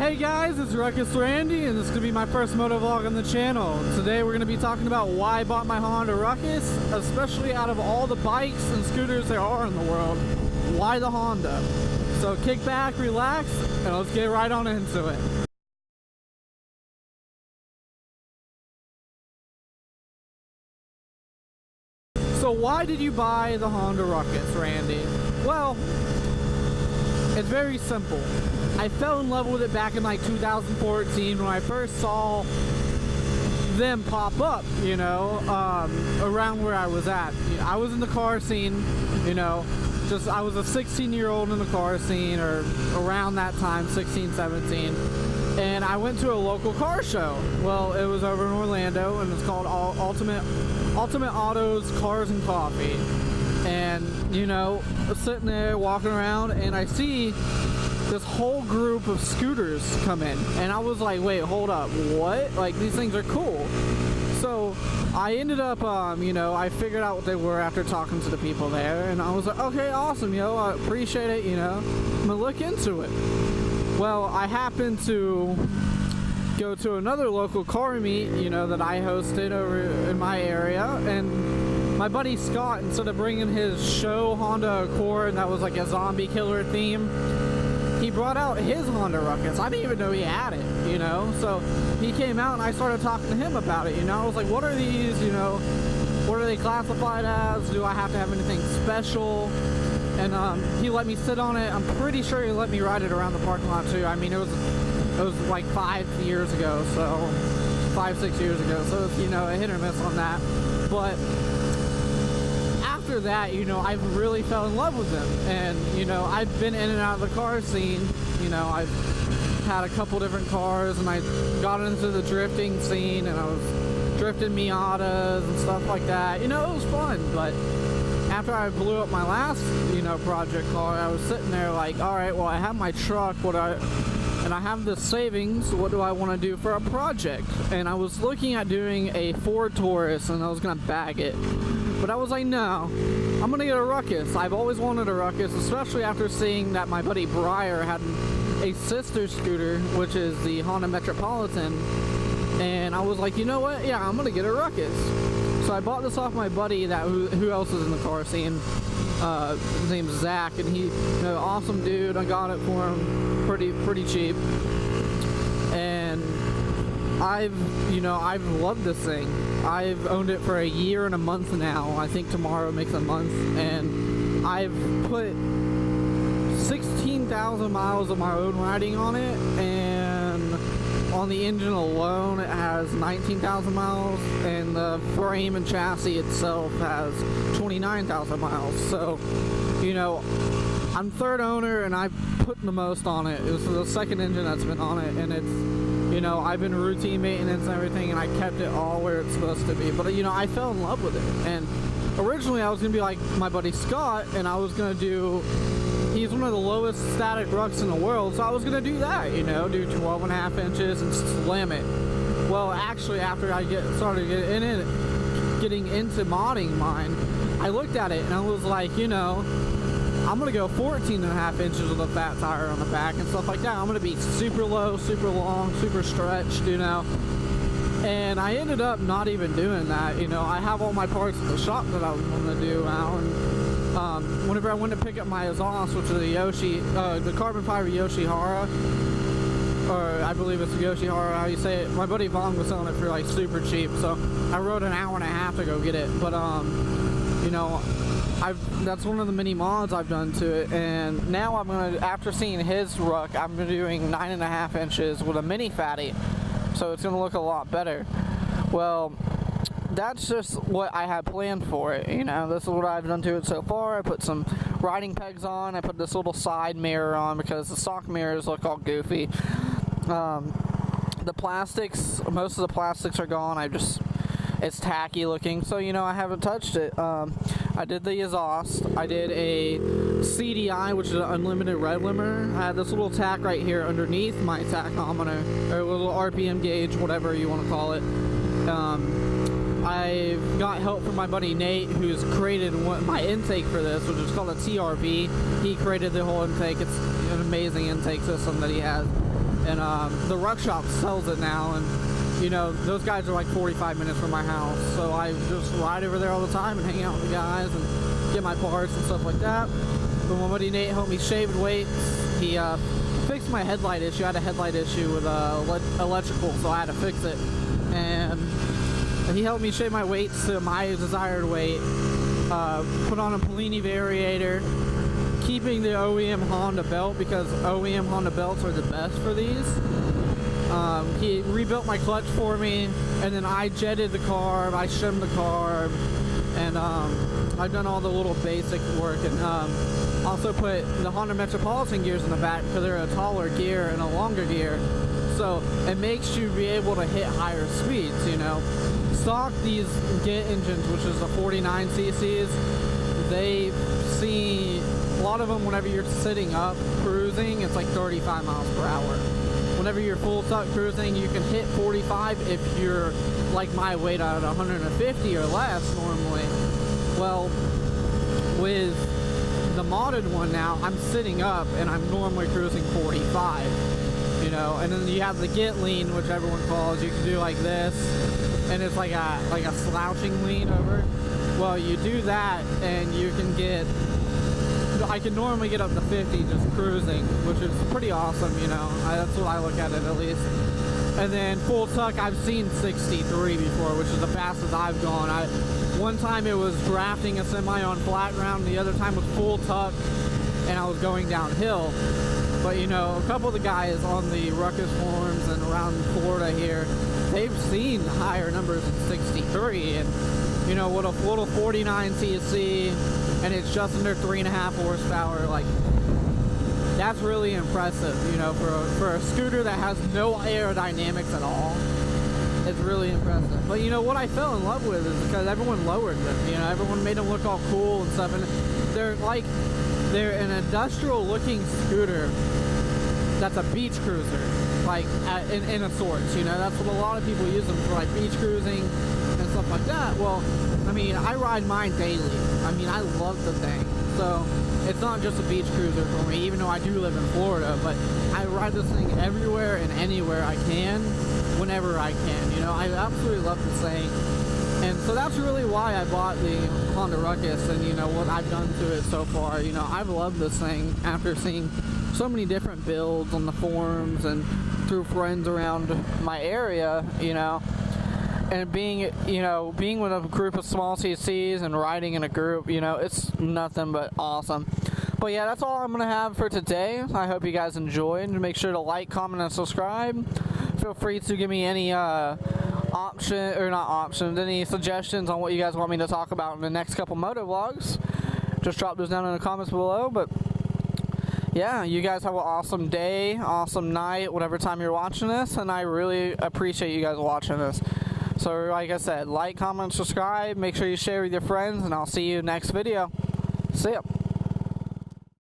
Hey guys, it's Ruckus Randy, and this is going to be my first moto vlog on the channel. Today we're going to be talking about why I bought my Honda Ruckus, especially out of all the bikes and scooters there are in the world. Why the Honda? So kick back, relax, and let's get right on into it. So why did you buy the Honda Ruckus, Randy? Well, it's very simple. I fell in love with it back in like 2014 when I first saw them pop up, you know, around where I was at. I was in the car scene, you know, I was a 16-year-old in the car scene, or around that time, 16, 17, and I went to a local car show. Well, it was over in Orlando, and it's called Ultimate Autos Cars and Coffee. And, you know, sitting there walking around, and I see this whole group of scooters come in, and I was like, wait, hold up, what? Like, these things are cool. So I ended up, you know, I figured out what they were after talking to the people there, and I was like, okay, awesome, yo, I appreciate it, you know, I'm gonna look into it. Well, I happened to go to another local car meet, you know, that I hosted over in my area, and my buddy Scott, instead of bringing his show Honda Accord that was like a zombie killer theme, he brought out his Honda Ruckus. I didn't even know he had it, you know, so he came out and I started talking to him about it, you know. I was like, what are these, you know, what are they classified as? Do I have to have anything special? And he let me sit on it. I'm pretty sure he let me ride it around the parking lot too. I mean, it was like 5 years ago, so 5-6 years ago, so it's, you know, a hit or miss on that. But after that, you know, I really fell in love with them, and, you know, I've been in and out of the car scene. You know, I've had a couple different cars, and I got into the drifting scene, and I was drifting Miatas and stuff like that. You know, it was fun. But after I blew up my last, you know, project car, I was sitting there like, all right, well, I have my truck, and I have the savings, what do I want to do for a project? And I was looking at doing a Ford Taurus, and I was going to bag it. But I was like, no, I'm going to get a Ruckus. I've always wanted a Ruckus, especially after seeing that my buddy Breyer had a sister scooter, which is the Honda Metropolitan. And I was like, you know what? Yeah, I'm going to get a Ruckus. So I bought this off my buddy who else is in the car scene. His name's Zach, and he, you know, awesome dude. I got it for him pretty cheap. And I've loved this thing. I've owned it for a year and a month now. I think tomorrow makes a month, and I've put 16,000 miles of my own riding on it, and on the engine alone it has 19,000 miles, and the frame and chassis itself has 29,000 miles. So, you know, I'm third owner, and I've put the most on it. It was the second engine that's been on it, and it's, you know, I've been routine maintenance and everything, and I kept it all where it's supposed to be. But, you know, I fell in love with it. And originally I was going to be like my buddy Scott, and I was going to do, he's one of the lowest static rucks in the world, so I was going to do that, you know, do 12.5 inches and slam it. Well, actually, after I started getting into modding mine, I looked at it and I was like, you know, I'm going to go 14.5 inches with a fat tire on the back and stuff like that. I'm going to be super low, super long, super stretched, you know. And I ended up not even doing that, you know. I have all my parts at the shop that I was going to do now. And whenever I went to pick up my exhaust, which is the carbon fiber Yoshihara, or I believe it's Yoshihara, how you say it. My buddy Vaughn was selling it for like super cheap, so I rode an hour and a half to go get it. But you know, that's one of the mini mods I've done to it, and now I'm gonna, after seeing his ruck, I'm doing 9.5 inches with a mini fatty, so it's gonna look a lot better. Well, that's just what I had planned for it, you know. This is what I've done to it so far. I put some riding pegs on. I put this little side mirror on because the stock mirrors look all goofy. The plastics, most of the plastics are gone. It's tacky looking, so, you know, I haven't touched it. I did the exhaust. I did a CDI, which is an unlimited red limiter. I had this little tack right here underneath my tachometer, or a little RPM gauge, whatever you want to call it. I got help from my buddy Nate, who's created my intake for this, which is called a TRV. He created the whole intake. It's an amazing intake system that he has. and the Ruck Shop sells it now, and you know, those guys are like 45 minutes from my house, so I just ride over there all the time and hang out with the guys and get my parts and stuff like that. But my buddy Nate helped me shave weights. He fixed my headlight issue. I had a headlight issue with electrical, so I had to fix it, and he helped me shave my weights to my desired weight, put on a Polini variator, keeping the OEM Honda belt because OEM Honda belts are the best for these. He rebuilt my clutch for me, and then I jetted the carb, I shimmed the carb, and I've done all the little basic work, and also put the Honda Metropolitan gears in the back because they're a taller gear and a longer gear, so it makes you be able to hit higher speeds, you know. Stock, these GIT engines, which is the 49 cc's, they see a lot of them whenever you're sitting up cruising, it's like 35 miles per hour. Whenever you're full tuck cruising, you can hit 45 if you're like my weight at 150 or less normally. Well, with the modded one now, I'm sitting up and I'm normally cruising 45, you know. And then you have the GIT lean, which everyone calls. You can do like this, and it's like a slouching lean over. Well, you do that and you can get, I can normally get up to 50 just cruising, which is pretty awesome, you know. That's what I look at it, at least. And then full tuck, I've seen 63 before, which is the fastest I've gone. One time it was drafting a semi on flat ground, the other time was full tuck, and I was going downhill. But you know, a couple of the guys on the Ruckus forums and around Florida here, they've seen higher numbers than 63, and you know, with a little 49 cc, and it's just under 3.5 horsepower, like, that's really impressive, you know, for a scooter that has no aerodynamics at all. It's really impressive. But you know, what I fell in love with is because everyone lowered them, you know, everyone made them look all cool and stuff, and they're an industrial looking scooter that's a beach cruiser, like in a sorts, you know. That's what a lot of people use them for, like beach cruising and stuff like that. Well, I mean, I ride mine daily. I mean, I love the thing. So it's not just a beach cruiser for me, even though I do live in Florida, but I ride this thing everywhere and anywhere I can, whenever I can, you know. I absolutely love this thing. And so that's really why I bought the Honda Ruckus, and you know, what I've done to it so far. You know, I've loved this thing after seeing so many different builds on the forums and through friends around my area, you know. And being with a group of small CCs and riding in a group, you know, it's nothing but awesome. But yeah, that's all I'm going to have for today. I hope you guys enjoyed. Make sure to like, comment, and subscribe. Feel free to give me any any suggestions on what you guys want me to talk about in the next couple moto vlogs. Just drop those down in the comments below. But yeah, you guys have an awesome day, awesome night, whatever time you're watching this, and I really appreciate you guys watching this. So like I said, like, comment, subscribe, make sure you share with your friends, and I'll see you next video. See ya.